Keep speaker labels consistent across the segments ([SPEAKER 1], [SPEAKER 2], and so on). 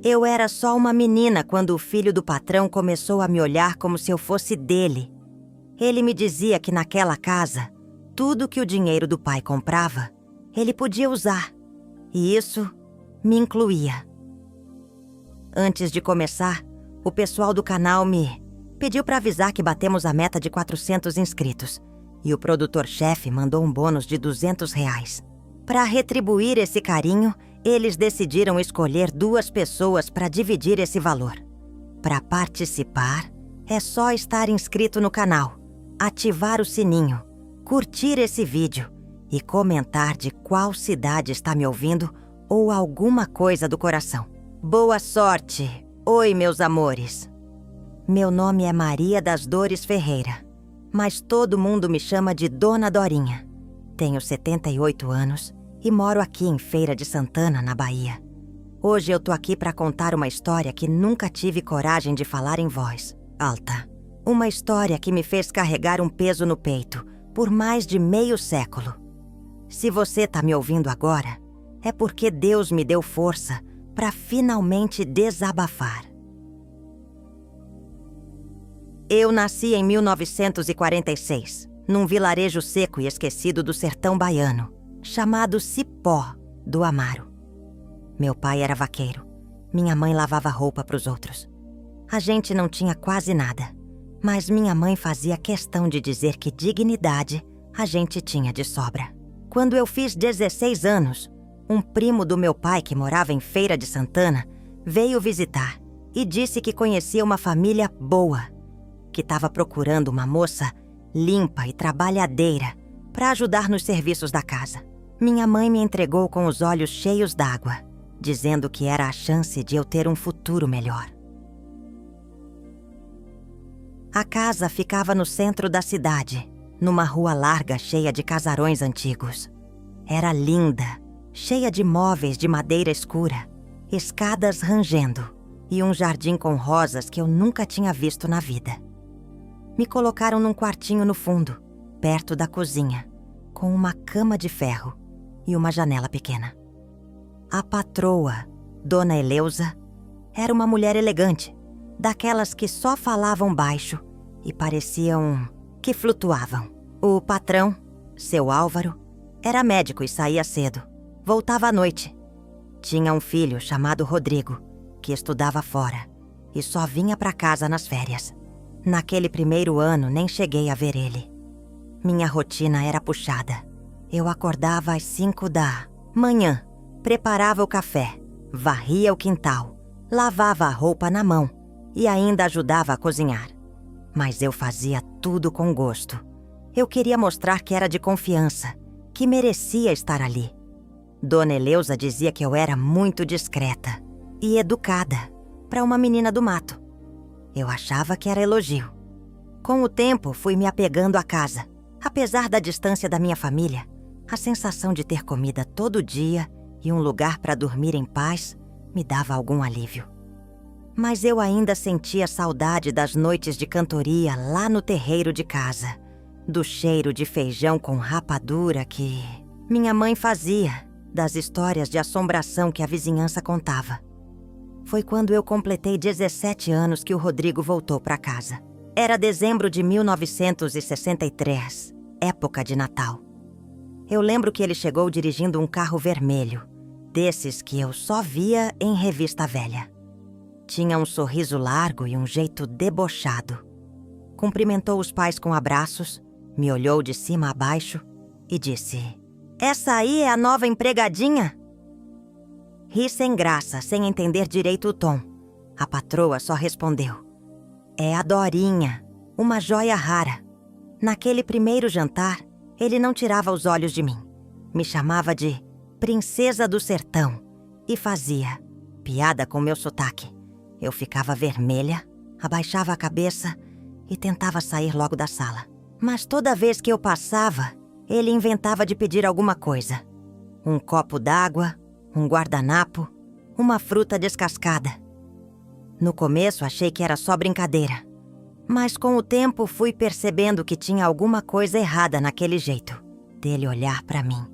[SPEAKER 1] Eu era só uma menina quando o filho do patrão começou a me olhar como se eu fosse dele. Ele me dizia que naquela casa, tudo que o dinheiro do pai comprava, ele podia usar. E isso me incluía. Antes de começar, o pessoal do canal me pediu para avisar que batemos a meta de 400 inscritos. E o produtor-chefe mandou um bônus de R$ 200. Para retribuir esse carinho, eles decidiram escolher 2 pessoas para dividir esse valor. Para participar, é só estar inscrito no canal, ativar o sininho, curtir esse vídeo e comentar de qual cidade está me ouvindo ou alguma coisa do coração. Boa sorte! Oi, meus amores! Meu nome é Maria das Dores Ferreira, mas todo mundo me chama de Dona Dorinha. Tenho 78 anos e moro aqui em Feira de Santana, na Bahia. Hoje eu tô aqui para contar uma história que nunca tive coragem de falar em voz alta. Uma história que me fez carregar um peso no peito por mais de meio século. Se você tá me ouvindo agora, é porque Deus me deu força para finalmente desabafar. Eu nasci em 1946, num vilarejo seco e esquecido do sertão baiano, chamado Cipó do Amaro. Meu pai era vaqueiro, minha mãe lavava roupa para os outros. A gente não tinha quase nada, mas minha mãe fazia questão de dizer que dignidade a gente tinha de sobra. Quando eu fiz 16 anos, um primo do meu pai que morava em Feira de Santana veio visitar e disse que conhecia uma família boa, que estava procurando uma moça limpa e trabalhadeira para ajudar nos serviços da casa. Minha mãe me entregou com os olhos cheios d'água, dizendo que era a chance de eu ter um futuro melhor. A casa ficava no centro da cidade, numa rua larga cheia de casarões antigos. Era linda, cheia de móveis de madeira escura, escadas rangendo e um jardim com rosas que eu nunca tinha visto na vida. Me colocaram num quartinho no fundo, perto da cozinha, com uma cama de ferro e uma janela pequena. A patroa, Dona Eleusa, era uma mulher elegante, daquelas que só falavam baixo e pareciam que flutuavam. O patrão, seu Álvaro, era médico e saía cedo. Voltava à noite. Tinha um filho chamado Rodrigo, que estudava fora e só vinha para casa nas férias. Naquele primeiro ano, nem cheguei a ver ele. Minha rotina era puxada. Eu acordava às 5 da manhã, preparava o café, varria o quintal, lavava a roupa na mão e ainda ajudava a cozinhar. Mas eu fazia tudo com gosto. Eu queria mostrar que era de confiança, que merecia estar ali. Dona Eleusa dizia que eu era muito discreta e educada para uma menina do mato. Eu achava que era elogio. Com o tempo, fui me apegando à casa. Apesar da distância da minha família, a sensação de ter comida todo dia e um lugar para dormir em paz me dava algum alívio. Mas eu ainda sentia saudade das noites de cantoria lá no terreiro de casa, do cheiro de feijão com rapadura que minha mãe fazia, das histórias de assombração que a vizinhança contava. Foi quando eu completei 17 anos que o Rodrigo voltou para casa. Era dezembro de 1963, época de Natal. Eu lembro que ele chegou dirigindo um carro vermelho, desses que eu só via em revista velha. Tinha um sorriso largo e um jeito debochado. Cumprimentou os pais com abraços, me olhou de cima a baixo e disse: "Essa aí é a nova empregadinha?" Ri sem graça, sem entender direito o tom. A patroa só respondeu: "É a Dorinha, uma joia rara." Naquele primeiro jantar, ele não tirava os olhos de mim. Me chamava de Princesa do Sertão e fazia piada com meu sotaque. Eu ficava vermelha, abaixava a cabeça e tentava sair logo da sala. Mas toda vez que eu passava, ele inventava de pedir alguma coisa. Um copo d'água, um guardanapo, uma fruta descascada. No começo achei que era só brincadeira, mas com o tempo fui percebendo que tinha alguma coisa errada naquele jeito dele olhar para mim.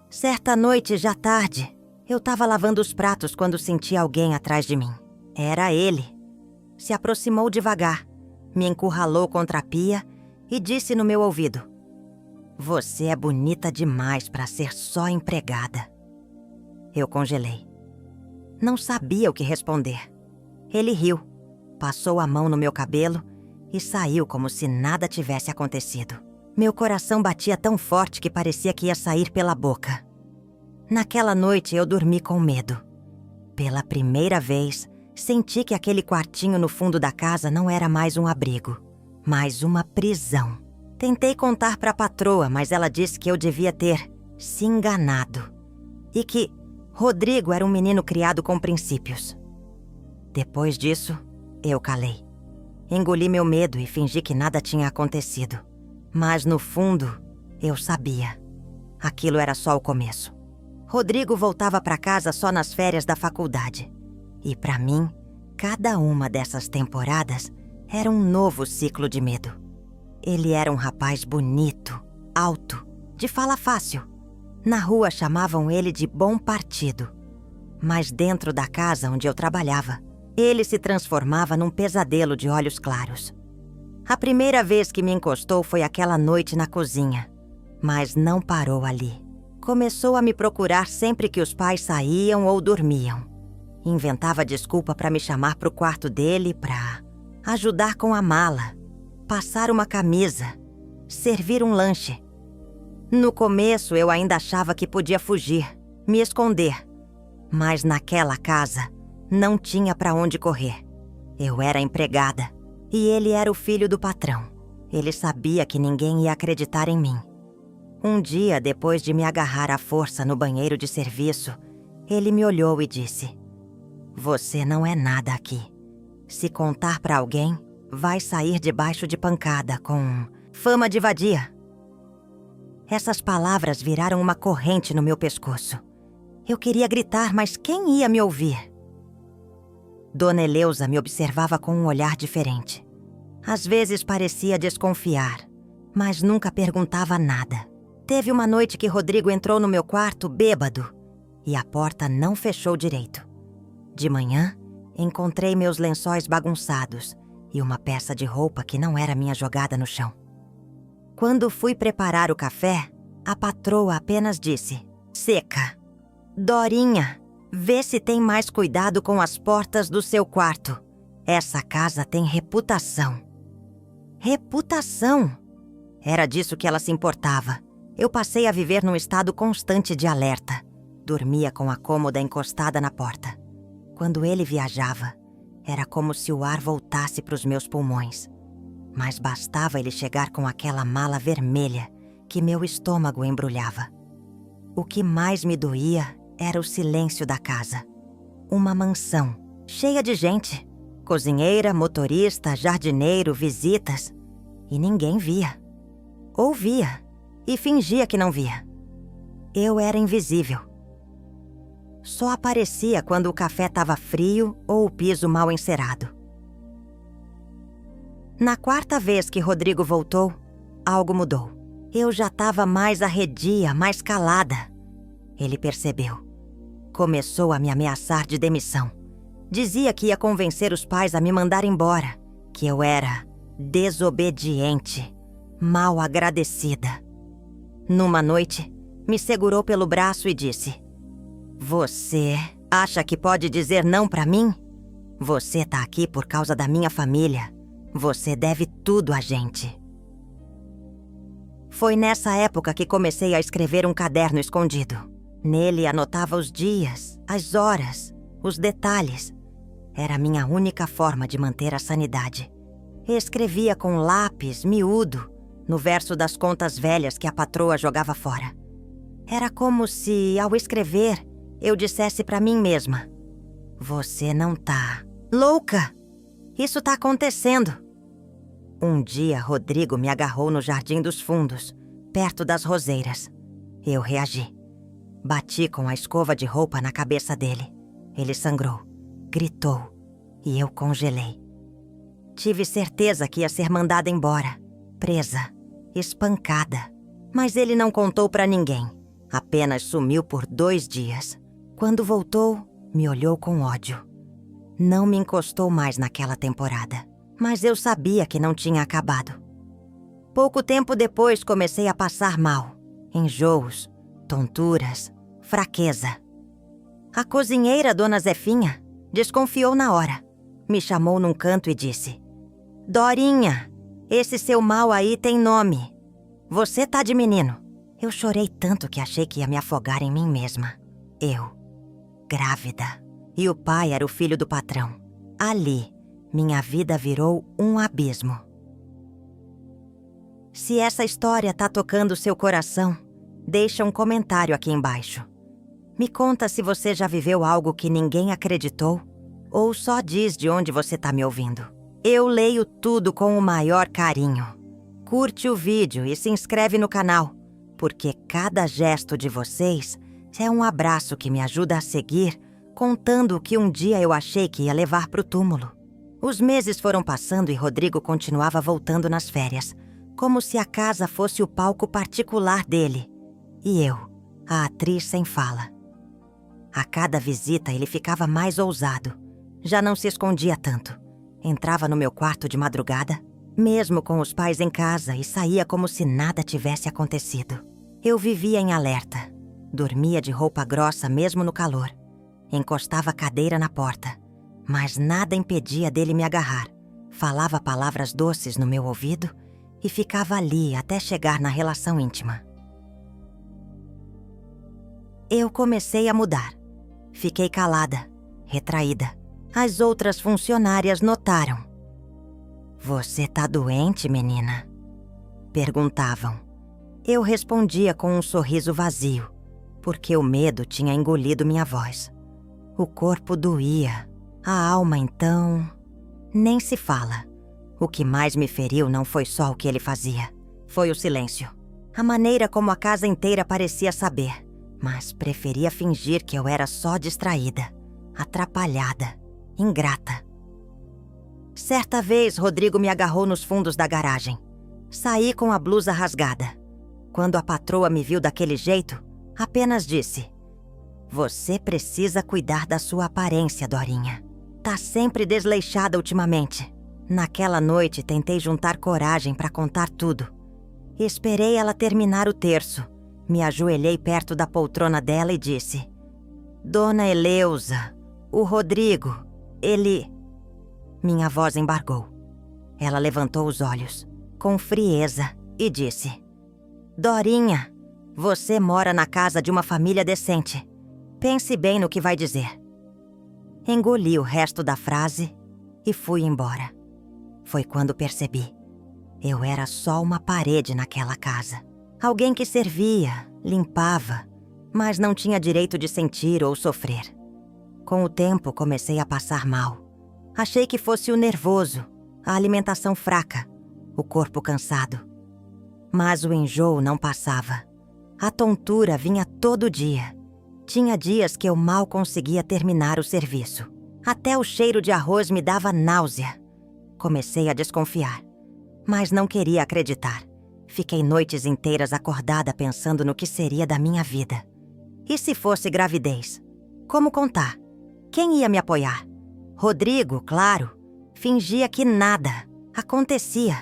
[SPEAKER 1] Certa noite, já tarde, Eu estava lavando os pratos quando senti alguém atrás de mim. Era ele. Se aproximou devagar, me encurralou contra a pia e disse no meu ouvido: "Você é bonita demais para ser só empregada." Eu congelei. Não sabia o que responder. Ele riu, passou a mão no meu cabelo e saiu como se nada tivesse acontecido. Meu coração batia tão forte que parecia que ia sair pela boca. Naquela noite eu dormi com medo. Pela primeira vez, senti que aquele quartinho no fundo da casa não era mais um abrigo, mas uma prisão. Tentei contar para a patroa, mas ela disse que eu devia ter se enganado e que Rodrigo era um menino criado com princípios. Depois disso, eu calei. Engoli meu medo e fingi que nada tinha acontecido. Mas no fundo, eu sabia. Aquilo era só o começo. Rodrigo voltava para casa só nas férias da faculdade. E para mim, cada uma dessas temporadas era um novo ciclo de medo. Ele era um rapaz bonito, alto, de fala fácil. Na rua chamavam ele de bom partido. Mas dentro da casa onde eu trabalhava, ele se transformava num pesadelo de olhos claros. A primeira vez que me encostou foi aquela noite na cozinha. Mas não parou ali. Começou a me procurar sempre que os pais saíam ou dormiam. Inventava desculpa para me chamar para o quarto dele para ajudar com a mala, passar uma camisa, servir um lanche. No começo eu ainda achava que podia fugir, me esconder. Mas naquela casa não tinha para onde correr. Eu era empregada e ele era o filho do patrão. Ele sabia que ninguém ia acreditar em mim. Um dia, depois de me agarrar à força no banheiro de serviço, ele me olhou e disse: "Você não é nada aqui. Se contar para alguém, vai sair debaixo de pancada com fama de vadia." Essas palavras viraram uma corrente no meu pescoço. Eu queria gritar, mas quem ia me ouvir? Dona Eleusa me observava com um olhar diferente. Às vezes parecia desconfiar, mas nunca perguntava nada. Teve uma noite que Rodrigo entrou no meu quarto bêbado e a porta não fechou direito. De manhã, encontrei meus lençóis bagunçados e uma peça de roupa que não era minha jogada no chão. Quando fui preparar o café, a patroa apenas disse: "Seca. Dorinha, vê se tem mais cuidado com as portas do seu quarto. Essa casa tem reputação." Reputação? Era disso que ela se importava. Eu passei a viver num estado constante de alerta. Dormia com a cômoda encostada na porta. Quando ele viajava, era como se o ar voltasse para os meus pulmões. Mas bastava ele chegar com aquela mala vermelha que meu estômago embrulhava. O que mais me doía era o silêncio da casa. Uma mansão, cheia de gente. Cozinheira, motorista, jardineiro, visitas. E ninguém via. Ou via, e fingia que não via. Eu era invisível. Só aparecia quando o café estava frio ou o piso mal encerado. Na quarta vez que Rodrigo voltou, algo mudou. Eu já estava mais arredia, mais calada. Ele percebeu. Começou a me ameaçar de demissão. Dizia que ia convencer os pais a me mandar embora, que eu era desobediente, mal agradecida. Numa noite, me segurou pelo braço e disse: "Você acha que pode dizer não pra mim? Você tá aqui por causa da minha família. Você deve tudo a gente." Foi nessa época que comecei a escrever um caderno escondido. Nele anotava os dias, as horas, os detalhes. Era a minha única forma de manter a sanidade. Escrevia com lápis, miúdo, no verso das contas velhas que a patroa jogava fora. Era como se, ao escrever, eu dissesse pra mim mesma: "Você não tá louca! Isso tá acontecendo." Um dia, Rodrigo me agarrou no Jardim dos Fundos, perto das roseiras. Eu reagi. Bati com a escova de roupa na cabeça dele. Ele sangrou, gritou, e eu congelei. Tive certeza que ia ser mandada embora, presa, espancada. Mas ele não contou pra ninguém. Apenas sumiu por 2 dias. Quando voltou, me olhou com ódio. Não me encostou mais naquela temporada, mas eu sabia que não tinha acabado. Pouco tempo depois comecei a passar mal. Enjoos, tonturas, fraqueza. A cozinheira, Dona Zefinha, desconfiou na hora. Me chamou num canto e disse: Dorinha, esse seu mal aí tem nome. Você tá de menino. Eu chorei tanto que achei que ia me afogar em mim mesma. Eu, grávida. E o pai era o filho do patrão. Ali, minha vida virou um abismo. Se essa história tá tocando seu coração, deixa um comentário aqui embaixo. Me conta se você já viveu algo que ninguém acreditou ou só diz de onde você tá me ouvindo. Eu leio tudo com o maior carinho. Curte o vídeo e se inscreve no canal, porque cada gesto de vocês é um abraço que me ajuda a seguir, contando o que um dia eu achei que ia levar pro túmulo. Os meses foram passando e Rodrigo continuava voltando nas férias, como se a casa fosse o palco particular dele. E eu, a atriz sem fala. A cada visita ele ficava mais ousado. Já não se escondia tanto. Entrava no meu quarto de madrugada, mesmo com os pais em casa, e saía como se nada tivesse acontecido. Eu vivia em alerta. Dormia de roupa grossa mesmo no calor. Encostava a cadeira na porta, mas nada impedia dele me agarrar. Falava palavras doces no meu ouvido e ficava ali até chegar na relação íntima. Eu comecei a mudar. Fiquei calada, retraída. As outras funcionárias notaram. Você tá doente, menina? Perguntavam. Eu respondia com um sorriso vazio, porque o medo tinha engolido minha voz. O corpo doía, a alma então... Nem se fala. O que mais me feriu não foi só o que ele fazia, foi o silêncio. A maneira como a casa inteira parecia saber, mas preferia fingir que eu era só distraída, atrapalhada, ingrata. Certa vez, Rodrigo me agarrou nos fundos da garagem. Saí com a blusa rasgada. Quando a patroa me viu daquele jeito, apenas disse: Você precisa cuidar da sua aparência, Dorinha. Tá sempre desleixada ultimamente. Naquela noite, tentei juntar coragem para contar tudo. Esperei ela terminar o terço. Me ajoelhei perto da poltrona dela e disse: Dona Eleusa, o Rodrigo, ele... Minha voz embargou. Ela levantou os olhos, com frieza, e disse: Dorinha, você mora na casa de uma família decente. Pense bem no que vai dizer. Engoli o resto da frase e fui embora. Foi quando percebi. Eu era só uma parede naquela casa. Alguém que servia, limpava, mas não tinha direito de sentir ou sofrer. Com o tempo, comecei a passar mal. Achei que fosse o nervoso, a alimentação fraca, o corpo cansado. Mas o enjoo não passava. A tontura vinha todo dia. Tinha dias que eu mal conseguia terminar o serviço. Até o cheiro de arroz me dava náusea. Comecei a desconfiar, mas não queria acreditar. Fiquei noites inteiras acordada pensando no que seria da minha vida. E se fosse gravidez? Como contar? Quem ia me apoiar? Rodrigo, claro, fingia que nada acontecia.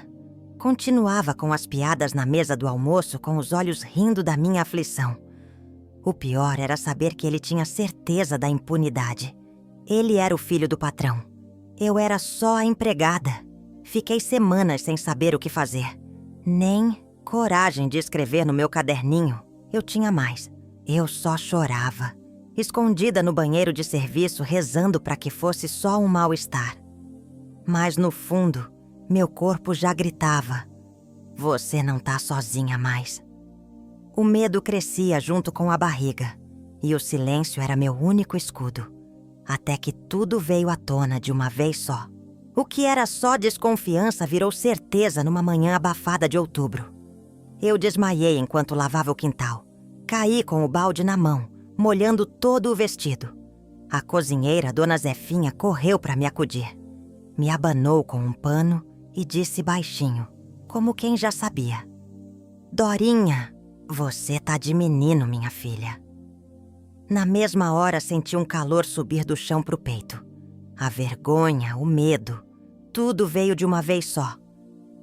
[SPEAKER 1] Continuava com as piadas na mesa do almoço, com os olhos rindo da minha aflição. O pior era saber que ele tinha certeza da impunidade. Ele era o filho do patrão. Eu era só a empregada. Fiquei semanas sem saber o que fazer. Nem coragem de escrever no meu caderninho eu tinha mais. Eu só chorava, escondida no banheiro de serviço, rezando para que fosse só um mal-estar. Mas no fundo, meu corpo já gritava: Você não tá sozinha mais. O medo crescia junto com a barriga, e o silêncio era meu único escudo. Até que tudo veio à tona de uma vez só. O que era só desconfiança virou certeza numa manhã abafada de outubro. Eu desmaiei enquanto lavava o quintal. Caí com o balde na mão, molhando todo o vestido. A cozinheira, Dona Zefinha, correu para me acudir. Me abanou com um pano e disse baixinho, como quem já sabia: Dorinha, você tá de menino, minha filha. Na mesma hora senti um calor subir do chão pro peito. A vergonha, o medo, tudo veio de uma vez só.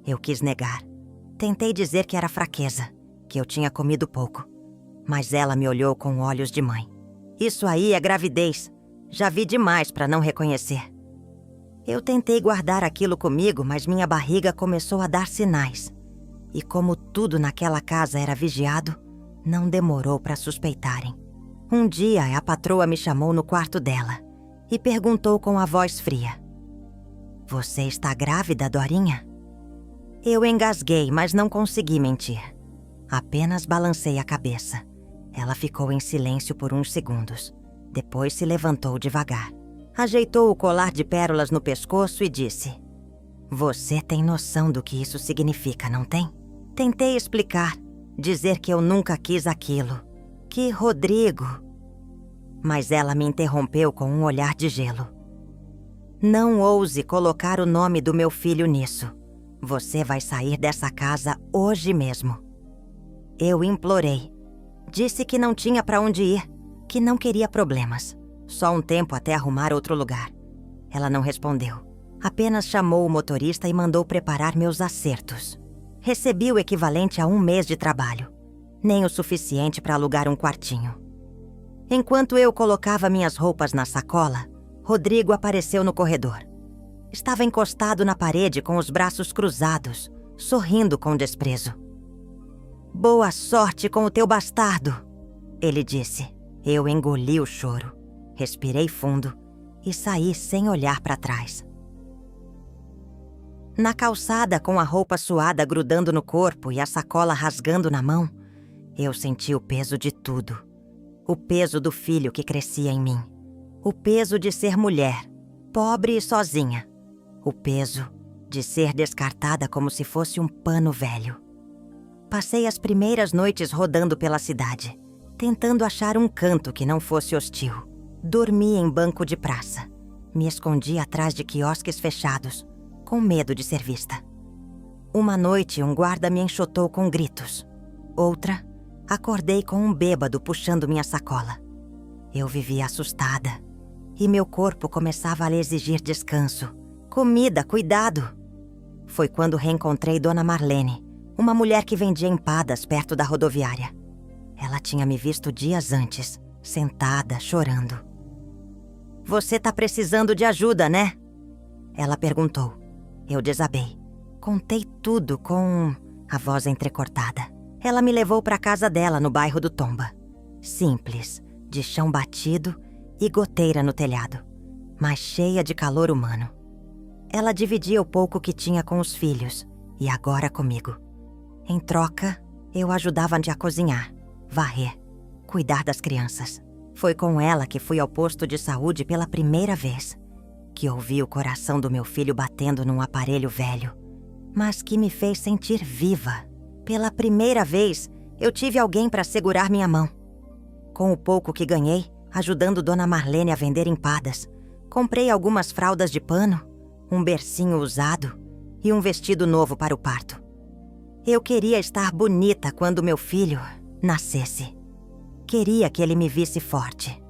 [SPEAKER 1] Eu quis negar. Tentei dizer que era fraqueza, que eu tinha comido pouco. Mas ela me olhou com olhos de mãe. Isso aí é gravidez. Já vi demais para não reconhecer. Eu tentei guardar aquilo comigo, mas minha barriga começou a dar sinais. E como tudo naquela casa era vigiado, não demorou para suspeitarem. Um dia, a patroa me chamou no quarto dela e perguntou com a voz fria: "Você está grávida, Dorinha?" Eu engasguei, mas não consegui mentir. Apenas balancei a cabeça. Ela ficou em silêncio por uns segundos. Depois se levantou devagar. Ajeitou o colar de pérolas no pescoço e disse: "Você tem noção do que isso significa, não tem?" Tentei explicar, dizer que eu nunca quis aquilo, que Rodrigo... Mas ela me interrompeu com um olhar de gelo. "Não ouse colocar o nome do meu filho nisso. Você vai sair dessa casa hoje mesmo." Eu implorei. Disse que não tinha para onde ir, que não queria problemas. Só um tempo até arrumar outro lugar. Ela não respondeu. Apenas chamou o motorista e mandou preparar meus acertos. Recebi o equivalente a 1 mês de trabalho. Nem o suficiente para alugar um quartinho. Enquanto eu colocava minhas roupas na sacola, Rodrigo apareceu no corredor. Estava encostado na parede com os braços cruzados, sorrindo com desprezo. "Boa sorte com o teu bastardo", ele disse. Eu engoli o choro, respirei fundo e saí sem olhar para trás. Na calçada, com a roupa suada grudando no corpo e a sacola rasgando na mão, eu senti o peso de tudo. O peso do filho que crescia em mim. O peso de ser mulher, pobre e sozinha. O peso de ser descartada como se fosse um pano velho. Passei as primeiras noites rodando pela cidade, tentando achar um canto que não fosse hostil. Dormi em banco de praça. Me escondi atrás de quiosques fechados, com medo de ser vista. Uma noite, um guarda me enxotou com gritos. Outra, acordei com um bêbado puxando minha sacola. Eu vivia assustada, e meu corpo começava a exigir descanso, comida, cuidado. Foi quando reencontrei Dona Marlene, uma mulher que vendia empadas perto da rodoviária. Ela tinha me visto dias antes, sentada, chorando. "Você tá precisando de ajuda, né?" Ela perguntou. Eu desabei. Contei tudo com a voz entrecortada. Ela me levou para a casa dela no bairro do Tomba. Simples, de chão batido e goteira no telhado, mas cheia de calor humano. Ela dividia o pouco que tinha com os filhos e agora comigo. Em troca, eu ajudava a cozinhar, varrer, cuidar das crianças. Foi com ela que fui ao posto de saúde pela primeira vez, que ouvi o coração do meu filho batendo num aparelho velho, mas que me fez sentir viva. Pela primeira vez, eu tive alguém para segurar minha mão. Com o pouco que ganhei, ajudando Dona Marlene a vender empadas, comprei algumas fraldas de pano, um bercinho usado e um vestido novo para o parto. Eu queria estar bonita quando meu filho nascesse. Queria que ele me visse forte.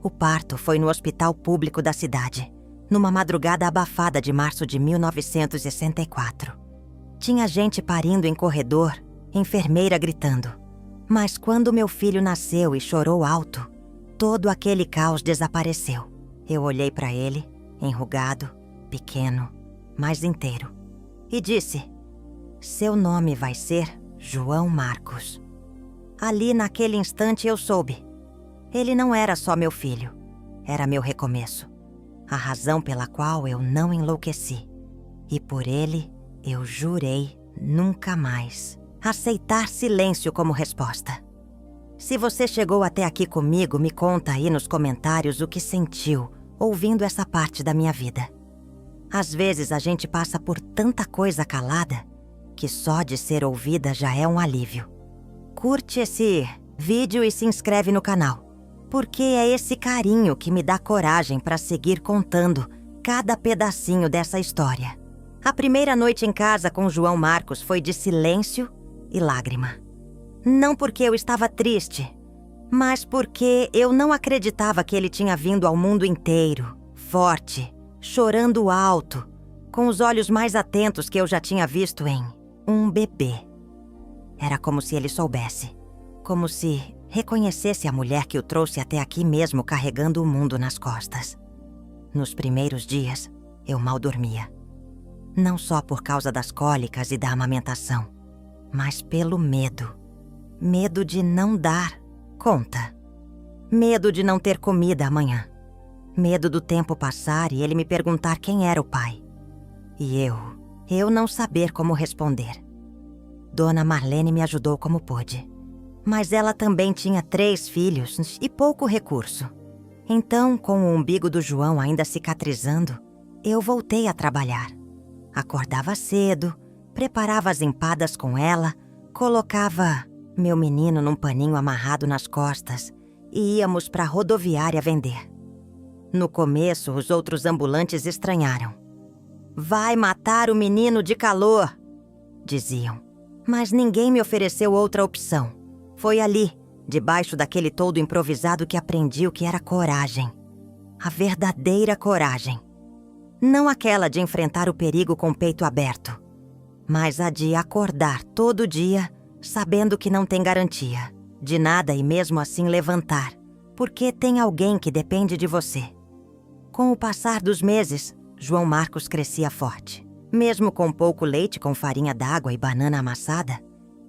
[SPEAKER 1] O parto foi no hospital público da cidade, numa madrugada abafada de março de 1964. Tinha gente parindo em corredor, enfermeira gritando. Mas quando meu filho nasceu e chorou alto, todo aquele caos desapareceu. Eu olhei para ele, enrugado, pequeno, mas inteiro, e disse: "Seu nome vai ser João Marcos." Ali, naquele instante, eu soube. Ele não era só meu filho, era meu recomeço. A razão pela qual eu não enlouqueci. E por ele, eu jurei nunca mais aceitar silêncio como resposta. Se você chegou até aqui comigo, me conta aí nos comentários o que sentiu ouvindo essa parte da minha vida. Às vezes a gente passa por tanta coisa calada que só de ser ouvida já é um alívio. Curte esse vídeo e se inscreve no canal, porque é esse carinho que me dá coragem para seguir contando cada pedacinho dessa história. A primeira noite em casa com João Marcos foi de silêncio e lágrima. Não porque eu estava triste, mas porque eu não acreditava que ele tinha vindo ao mundo inteiro, forte, chorando alto, com os olhos mais atentos que eu já tinha visto em um bebê. Era como se ele soubesse, como se reconhecesse a mulher que o trouxe até aqui mesmo carregando o mundo nas costas. Nos primeiros dias, eu mal dormia. Não só por causa das cólicas e da amamentação, mas pelo medo. Medo de não dar conta. Medo de não ter comida amanhã. Medo do tempo passar e ele me perguntar quem era o pai. E eu não saber como responder. Dona Marlene me ajudou como pôde. Mas ela também tinha 3 filhos e pouco recurso. Então, com o umbigo do João ainda cicatrizando, eu voltei a trabalhar. Acordava cedo, preparava as empadas com ela, colocava meu menino num paninho amarrado nas costas e íamos para a rodoviária vender. No começo, os outros ambulantes estranharam. "Vai matar o menino de calor", diziam. Mas ninguém me ofereceu outra opção. Foi ali, debaixo daquele toldo improvisado, que aprendi o que era coragem. A verdadeira coragem. Não aquela de enfrentar o perigo com o peito aberto, mas a de acordar todo dia sabendo que não tem garantia de nada e mesmo assim levantar, porque tem alguém que depende de você. Com o passar dos meses, João Marcos crescia forte. Mesmo com pouco leite com farinha d'água e banana amassada,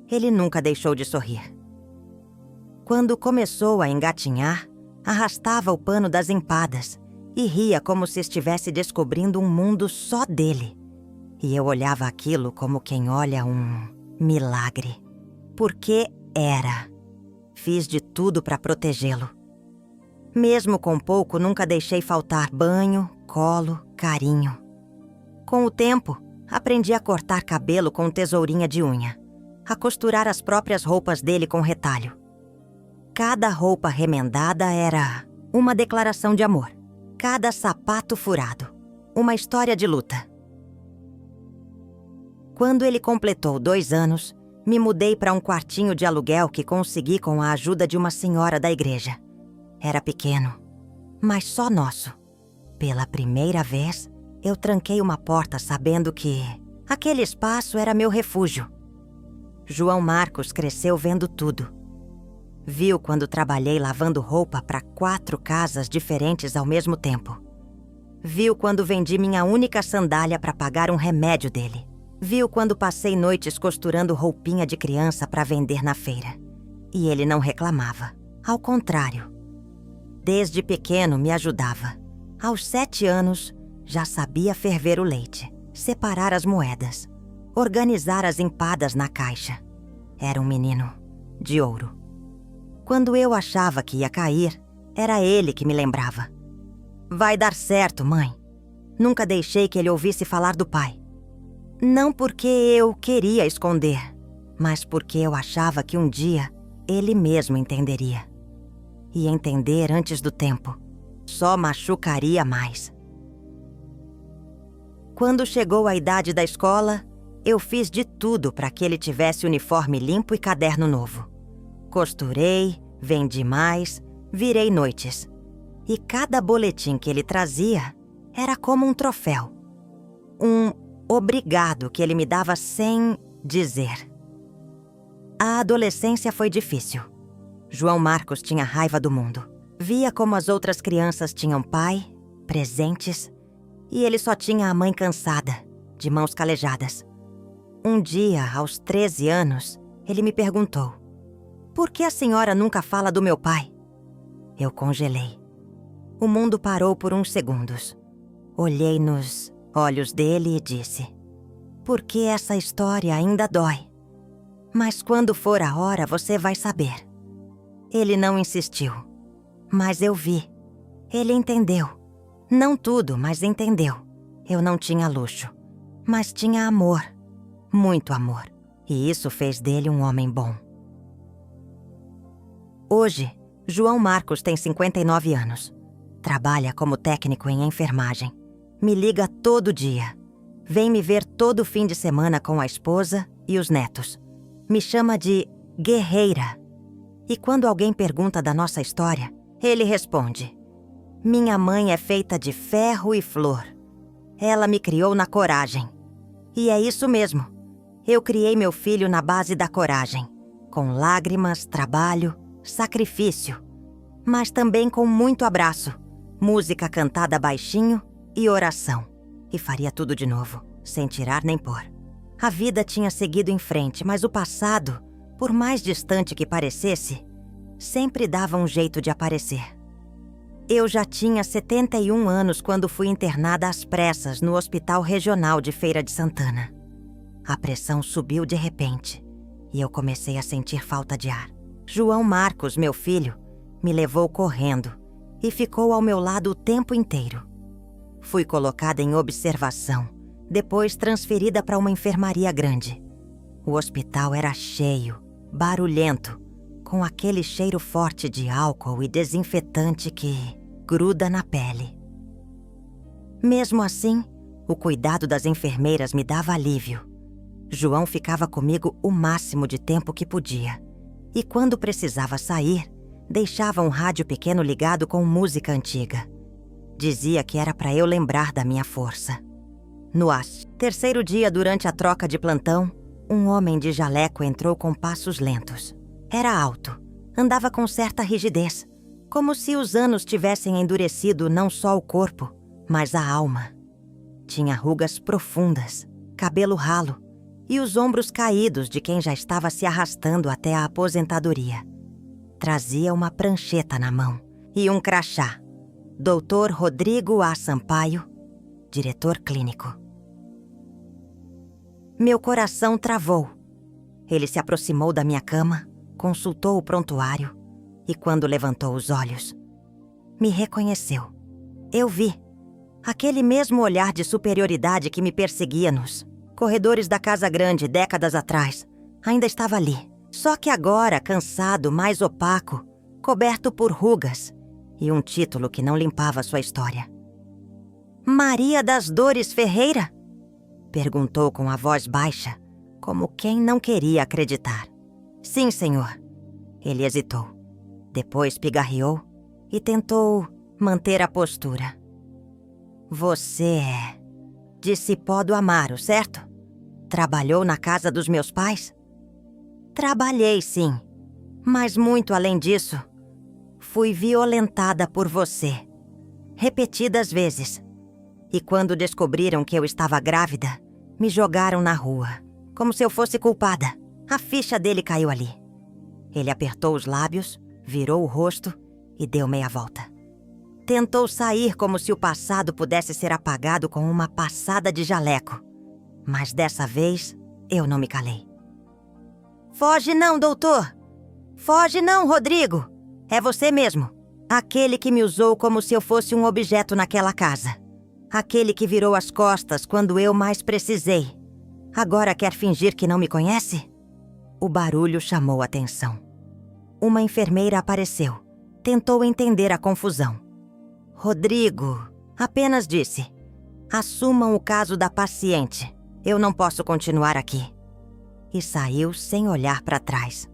[SPEAKER 1] ele nunca deixou de sorrir. Quando começou a engatinhar, arrastava o pano das empadas e ria como se estivesse descobrindo um mundo só dele. E eu olhava aquilo como quem olha um milagre. Porque era. Fiz de tudo para protegê-lo. Mesmo com pouco, nunca deixei faltar banho, colo, carinho. Com o tempo, aprendi a cortar cabelo com tesourinha de unha, a costurar as próprias roupas dele com retalho. Cada roupa remendada era uma declaração de amor. Cada sapato furado, uma história de luta. Quando ele completou 2 anos, me mudei para um quartinho de aluguel que consegui com a ajuda de uma senhora da igreja. Era pequeno, mas só nosso. Pela primeira vez, eu tranquei uma porta sabendo que aquele espaço era meu refúgio. João Marcos cresceu vendo tudo. Viu quando trabalhei lavando roupa para 4 casas diferentes ao mesmo tempo. Viu quando vendi minha única sandália para pagar um remédio dele. Viu quando passei noites costurando roupinha de criança para vender na feira. E ele não reclamava. Ao contrário. Desde pequeno me ajudava. Aos 7 anos, já sabia ferver o leite, separar as moedas, organizar as empadas na caixa. Era um menino de ouro. Quando eu achava que ia cair, era ele que me lembrava. "Vai dar certo, mãe." Nunca deixei que ele ouvisse falar do pai. Não porque eu queria esconder, mas porque eu achava que um dia ele mesmo entenderia. E entender antes do tempo só machucaria mais. Quando chegou a idade da escola, eu fiz de tudo para que ele tivesse uniforme limpo e caderno novo. Costurei, vendi mais, virei noites. E cada boletim que ele trazia era como um troféu. Um obrigado que ele me dava sem dizer. A adolescência foi difícil. João Marcos tinha raiva do mundo. Via como as outras crianças tinham pai, presentes, e ele só tinha a mãe cansada, de mãos calejadas. Um dia, aos 13 anos, ele me perguntou: "Por que a senhora nunca fala do meu pai?" Eu congelei. O mundo parou por uns segundos. Olhei nos olhos dele e disse: "Porque essa história ainda dói. Mas quando for a hora, você vai saber." Ele não insistiu, mas eu vi. Ele entendeu. Não tudo, mas entendeu. Eu não tinha luxo, mas tinha amor. Muito amor. E isso fez dele um homem bom. Hoje, João Marcos tem 59 anos. Trabalha como técnico em enfermagem. Me liga todo dia. Vem me ver todo fim de semana com a esposa e os netos. Me chama de guerreira. E quando alguém pergunta da nossa história, ele responde: minha mãe é feita de ferro e flor. Ela me criou na coragem. E é isso mesmo. Eu criei meu filho na base da coragem, com lágrimas, trabalho, sacrifício, mas também com muito abraço, música cantada baixinho e oração. E faria tudo de novo, sem tirar nem pôr. A vida tinha seguido em frente, mas o passado, por mais distante que parecesse, sempre dava um jeito de aparecer. Eu já tinha 71 anos quando fui internada às pressas no Hospital Regional de Feira de Santana. A pressão subiu de repente e eu comecei a sentir falta de ar. João Marcos, meu filho, me levou correndo e ficou ao meu lado o tempo inteiro. Fui colocada em observação, depois transferida para uma enfermaria grande. O hospital era cheio, barulhento, com aquele cheiro forte de álcool e desinfetante que gruda na pele. Mesmo assim, o cuidado das enfermeiras me dava alívio. João ficava comigo o máximo de tempo que podia. E quando precisava sair, deixava um rádio pequeno ligado com música antiga. Dizia que era para eu lembrar da minha força. No terceiro dia durante a troca de plantão, um homem de jaleco entrou com passos lentos. Era alto, andava com certa rigidez, como se os anos tivessem endurecido não só o corpo, mas a alma. Tinha rugas profundas, cabelo ralo e os ombros caídos de quem já estava se arrastando até a aposentadoria. Trazia uma prancheta na mão e um crachá. Dr. Rodrigo A. Sampaio, diretor clínico. Meu coração travou. Ele se aproximou da minha cama, consultou o prontuário e, quando levantou os olhos, me reconheceu. Eu vi aquele mesmo olhar de superioridade que me perseguia nos corredores da Casa Grande décadas atrás. Ainda estava ali, só que agora cansado, mais opaco, coberto por rugas e um título que não limpava sua história. Maria das Dores Ferreira? Perguntou com a voz baixa, como quem não queria acreditar. Sim, senhor. Ele hesitou. Depois pigarreou e tentou manter a postura. Você é de Cipó do Amaro, certo? Trabalhou na casa dos meus pais? Trabalhei, sim. Mas muito além disso, fui violentada por você. Repetidas vezes. E quando descobriram que eu estava grávida, me jogaram na rua, como se eu fosse culpada. A ficha dele caiu ali. Ele apertou os lábios, virou o rosto e deu meia volta. Tentou sair como se o passado pudesse ser apagado com uma passada de jaleco. Mas dessa vez, eu não me calei. Foge não, doutor! Foge não, Rodrigo! É você mesmo. Aquele que me usou como se eu fosse um objeto naquela casa. Aquele que virou as costas quando eu mais precisei. Agora quer fingir que não me conhece? O barulho chamou a atenção. Uma enfermeira apareceu. Tentou entender a confusão. Rodrigo apenas disse: assumam o caso da paciente. Eu não posso continuar aqui. E saiu sem olhar para trás.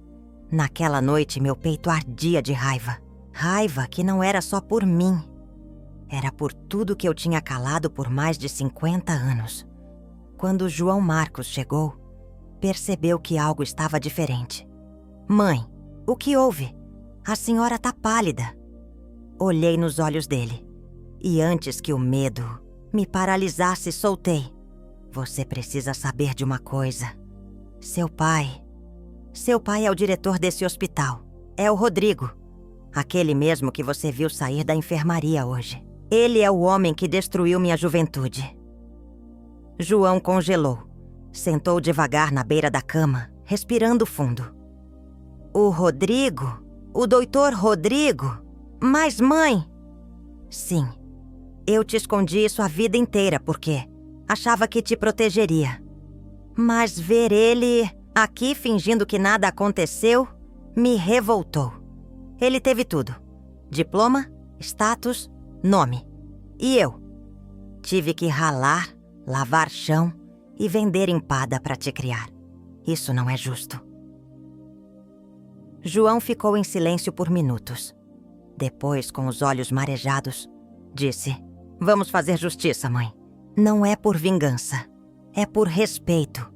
[SPEAKER 1] Naquela noite, meu peito ardia de raiva. Raiva que não era só por mim. Era por tudo que eu tinha calado por mais de 50 anos. Quando João Marcos chegou, percebeu que algo estava diferente. Mãe, o que houve? A senhora tá pálida. Olhei nos olhos dele. E antes que o medo me paralisasse, soltei. Você precisa saber de uma coisa. Seu pai é o diretor desse hospital. É o Rodrigo. Aquele mesmo que você viu sair da enfermaria hoje. Ele é o homem que destruiu minha juventude. João congelou. Sentou devagar na beira da cama, respirando fundo. O Rodrigo? O doutor Rodrigo? Mas mãe... Sim, eu te escondi isso a vida inteira porque achava que te protegeria. Mas ver ele aqui fingindo que nada aconteceu me revoltou. Ele teve tudo. Diploma, status, nome. E eu? Tive que ralar, lavar chão e vender empada para te criar. Isso não é justo. João ficou em silêncio por minutos. Depois, com os olhos marejados, disse: "Vamos fazer justiça, mãe. Não é por vingança. É por respeito.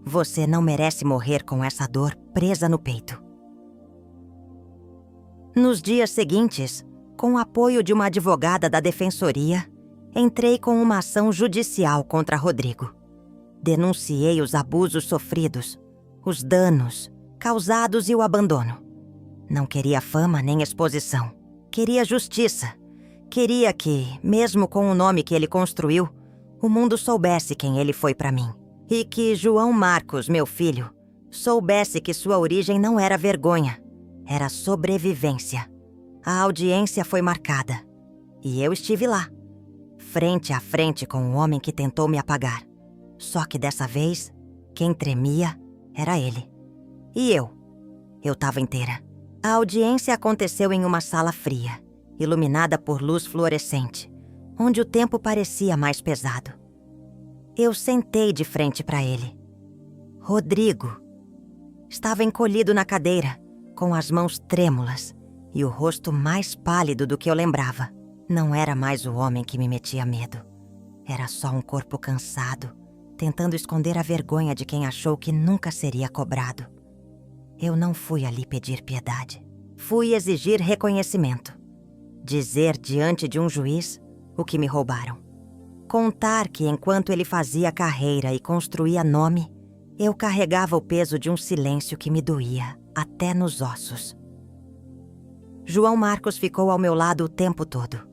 [SPEAKER 1] Você não merece morrer com essa dor presa no peito." Nos dias seguintes, com o apoio de uma advogada da defensoria, entrei com uma ação judicial contra Rodrigo. Denunciei os abusos sofridos, os danos causados e o abandono. Não queria fama nem exposição. Queria justiça. Queria que, mesmo com o nome que ele construiu, o mundo soubesse quem ele foi para mim. E que João Marcos, meu filho, soubesse que sua origem não era vergonha, era sobrevivência. A audiência foi marcada. E eu estive lá, frente a frente com o homem que tentou me apagar. Só que dessa vez, quem tremia era ele. E eu estava inteira. A audiência aconteceu em uma sala fria, iluminada por luz fluorescente, onde o tempo parecia mais pesado. Eu sentei de frente para ele. Rodrigo estava encolhido na cadeira, com as mãos trêmulas e o rosto mais pálido do que eu lembrava. Não era mais o homem que me metia medo. Era só um corpo cansado, tentando esconder a vergonha de quem achou que nunca seria cobrado. Eu não fui ali pedir piedade. Fui exigir reconhecimento. Dizer diante de um juiz o que me roubaram. Contar que enquanto ele fazia carreira e construía nome, eu carregava o peso de um silêncio que me doía até nos ossos. João Marcos ficou ao meu lado o tempo todo.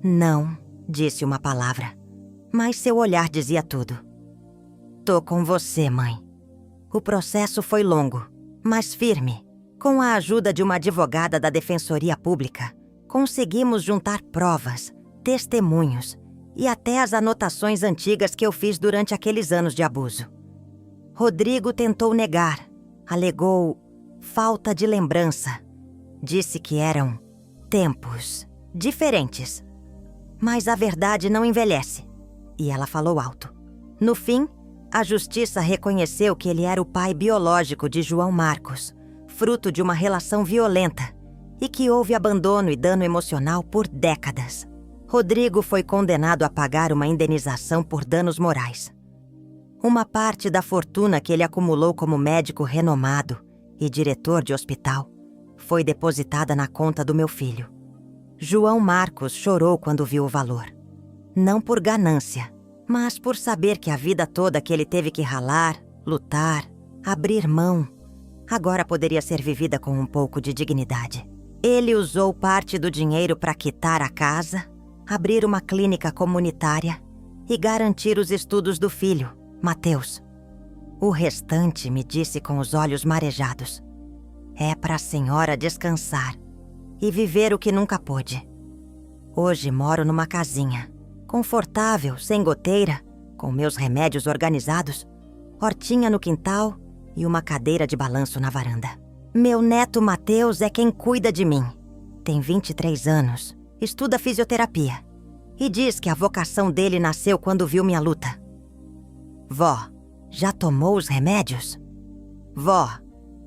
[SPEAKER 1] Não disse uma palavra, mas seu olhar dizia tudo. "Tô com você, mãe." O processo foi longo, mas firme. Com a ajuda de uma advogada da Defensoria Pública, conseguimos juntar provas, testemunhos e até as anotações antigas que eu fiz durante aqueles anos de abuso. Rodrigo tentou negar, alegou falta de lembrança. Disse que eram tempos diferentes. Mas a verdade não envelhece. E ela falou alto. No fim, a justiça reconheceu que ele era o pai biológico de João Marcos, fruto de uma relação violenta, e que houve abandono e dano emocional por décadas. Rodrigo foi condenado a pagar uma indenização por danos morais. Uma parte da fortuna que ele acumulou como médico renomado e diretor de hospital foi depositada na conta do meu filho. João Marcos chorou quando viu o valor. Não por ganância, mas por saber que a vida toda que ele teve que ralar, lutar, abrir mão, agora poderia ser vivida com um pouco de dignidade. Ele usou parte do dinheiro para quitar a casa, abrir uma clínica comunitária e garantir os estudos do filho, Mateus. O restante, me disse com os olhos marejados, é para a senhora descansar e viver o que nunca pôde. Hoje moro numa casinha, confortável, sem goteira, com meus remédios organizados, hortinha no quintal e uma cadeira de balanço na varanda. Meu neto Mateus é quem cuida de mim. Tem 23 anos, estuda fisioterapia e diz que a vocação dele nasceu quando viu minha luta. Vó, já tomou os remédios? Vó,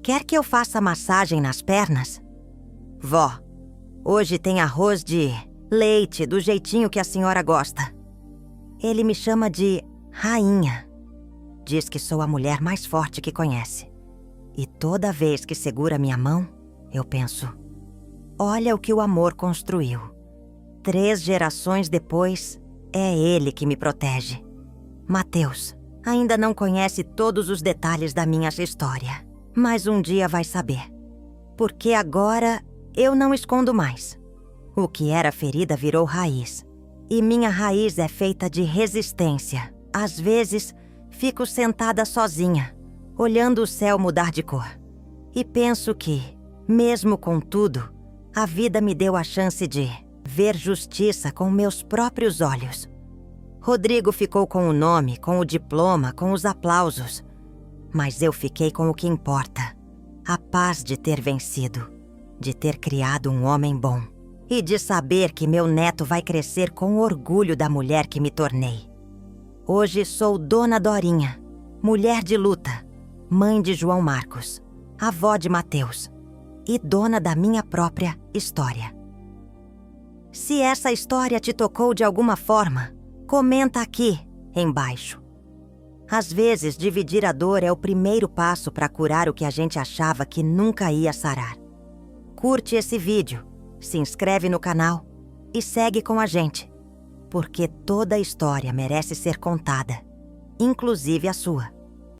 [SPEAKER 1] quer que eu faça massagem nas pernas? Vó, hoje tem arroz de leite do jeitinho que a senhora gosta. Ele me chama de rainha. Diz que sou a mulher mais forte que conhece. E toda vez que segura minha mão, eu penso, olha o que o amor construiu. 3 gerações depois, é ele que me protege. Mateus ainda não conhece todos os detalhes da minha história, mas um dia vai saber. Porque agora eu não escondo mais. O que era ferida virou raiz. E minha raiz é feita de resistência. Às vezes, fico sentada sozinha, olhando o céu mudar de cor. E penso que, mesmo com tudo, a vida me deu a chance de ver justiça com meus próprios olhos. Rodrigo ficou com o nome, com o diploma, com os aplausos. Mas eu fiquei com o que importa. A paz de ter vencido, de ter criado um homem bom. E de saber que meu neto vai crescer com orgulho da mulher que me tornei. Hoje sou Dona Dorinha, mulher de luta, mãe de João Marcos, avó de Mateus. e dona da minha própria história. Se essa história te tocou de alguma forma, comenta aqui embaixo. Às vezes, dividir a dor é o primeiro passo para curar o que a gente achava que nunca ia sarar. Curte esse vídeo, se inscreve no canal e segue com a gente, porque toda história merece ser contada, inclusive a sua.